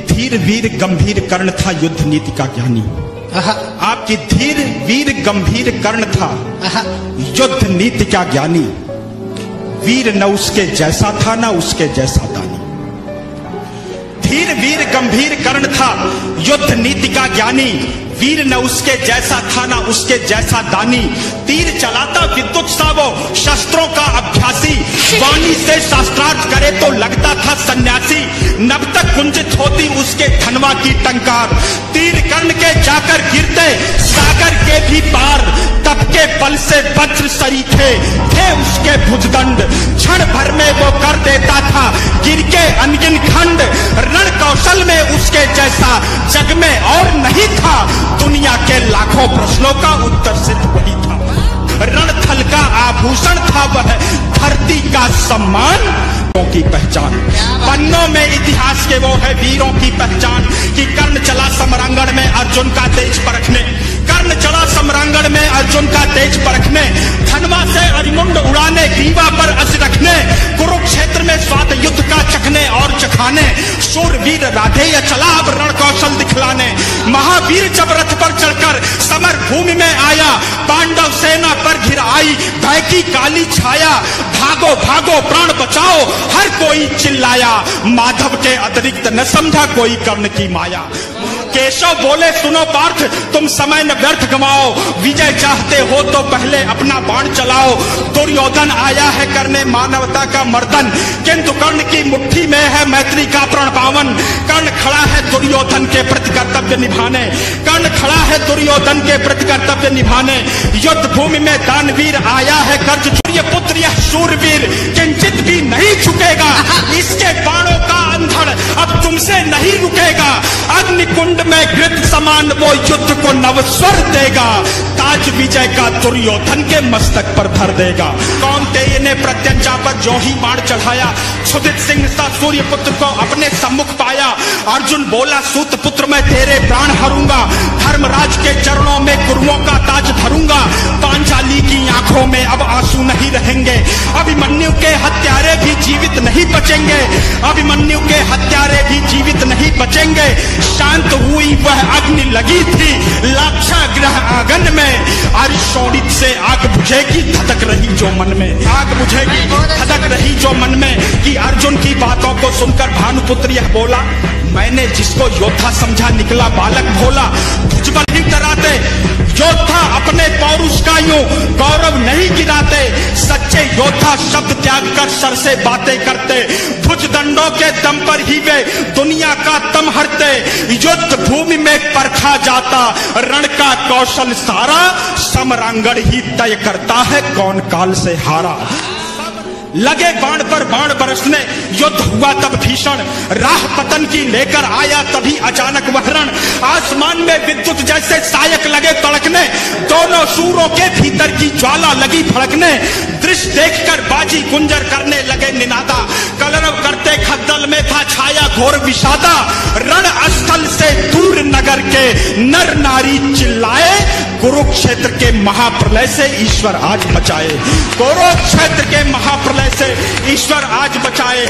धीर वीर गंभीर कर्ण था युद्ध नीति का ज्ञानी। आपकी धीर वीर गंभीर कर्ण था युद्ध नीति का ज्ञानी। वीर न उसके जैसा था न उसके जैसा दानी। धीर वीर गंभीर कर्ण था युद्ध नीति का ज्ञानी। वीर न उसके जैसा था न उसके जैसा दानी। तीर चलाता विद्युत सा वो शस्त्रों का अभ्यासी। वाणी से शास्त्रार्थ करे तो लगता था सन्यासी। नभ तक कुंजित होती उसके धनवा की टंकार। तीर कर्ण के जाकर गिरते सागर के भी पार। तप के बल से वज्र सरीखे थे उसके भुजदंड। क्षण भर में वो कर देता था गिर के अनगिन खंड। रण कौशल में उसके जैसा जग में और नहीं था। दुनिया के लाखों प्रश्नों का उत्तर सिर्फ वही था। रणथल का आभूषण था वह धरती का सम्मान की पहचान। पन्नों में इतिहास के वो है वीरों की पहचान कि कर्ण चला समरांगण में अर्जुन का तेज परखने। कर्ण चला समरांगण में अर्जुन का तेज परखने। धनवा से अरिमुंड उड़ाने ग्रीवा पर अस रखने। कुरुक्षेत्र में स्वाद युद्ध का चखने और चखाने। शूरवीर राधेय चला अब रण कौशल दिखलाने। महावीर जब रथ पर चढ़कर समर भूमि में आया। पांडव सेना पर घिर आई भय की काली छाया। भागो भागो प्राण बचाओ हर कोई चिल्लाया। माधव के अतिरिक्त न समझा कोई कर्ण की माया। केशव बोले सुनो पार्थ तुम समय न व्यर्थ गवाओ। विजय चाहते हो तो पहले अपना बाण चलाओ। दुर्योधन आया है करने मानवता का मर्दन। किंतु कर्ण की मुट्ठी में है मैत्री का प्रण पावन। कर्ण खड़ा है दुर्योधन के प्रति कर्तव्य निभाने। कर्ण खड़ा है दुर्योधन के प्रति कर्तव्य निभाने। युद्ध भूमि में दानवीर आया है कर्ज। पुत्र यह शूरवीर किंचित भी नहीं झुकेगा। इसके बाणों का अंधड़ अब तुमसे नहीं रुकेगा। अग्निकुंड में घृत समान वो युद्ध को नवस्वर देगा। ताज विजय का दुर्योधन के मस्तक पर धर देगा। कौन्तेय ने प्रत्यंचा पर जो ही बाण चढ़ाया। सुदित सिंह सा सूर्य पुत्र को अपने सम्मुख पाया। अर्जुन बोला सूत पुत्र मैं तेरे प्राण हरूंगा। धर्मराज के चरणों में कुरुओं का ताज धरूंगा। पांचाली की आंखों में अब आंसू नहीं रहेंगे। अभिमन्यु के हत्यारे भी जीवित नहीं बचेंगे। अभिमन्यु के हत्यारे भी जीवित नहीं बचेंगे। शांत हुई वह अग्नि लगी थी लाक्षा ग्रह आंगन में। अरिशोणित से आग बुझेगी धधक रही जो मन में। आग बुझेगी धधक रही जो मन में। कि अर्जुन की बातों को सुनकर भानुपुत्र यह बोला मैंने जिसको योद्धा समझा निकला बालक भोला। भुजबल ही डराते योद्धा अपने पौरुष का यूं गौरव नहीं गिराते। सच्चे योद्धा शब्द त्याग कर सर से बातें करते। भुजदंडों के दम पर ही वे दुनिया का तम हरते। युद्ध भूमि में परखा जाता रण का कौशल सारा। समरांगण ही तय करता है कौन काल से हारा। लगे बाण पर बाण बरसने युद्ध हुआ तब भीषण। राह पतन की लेकर आया तभी अचानक वह रण। आसमान में विद्युत जैसे सायक लगे तड़कने। दोनों सूरों के भीतर की ज्वाला लगी भड़कने। दृश्य देखकर बाजी गुंजर करने लगे निनादा। कलरव करते खद्दल में था छाया घोर विषादा। रण स्थल से दूर नगर के नर नारी चिल्लाए। कुरुक्षेत्र के महाप्रलय से ईश्वर आज बचाए। कुरुक्षेत्र के महाप्रलय से ईश्वर आज बचाए।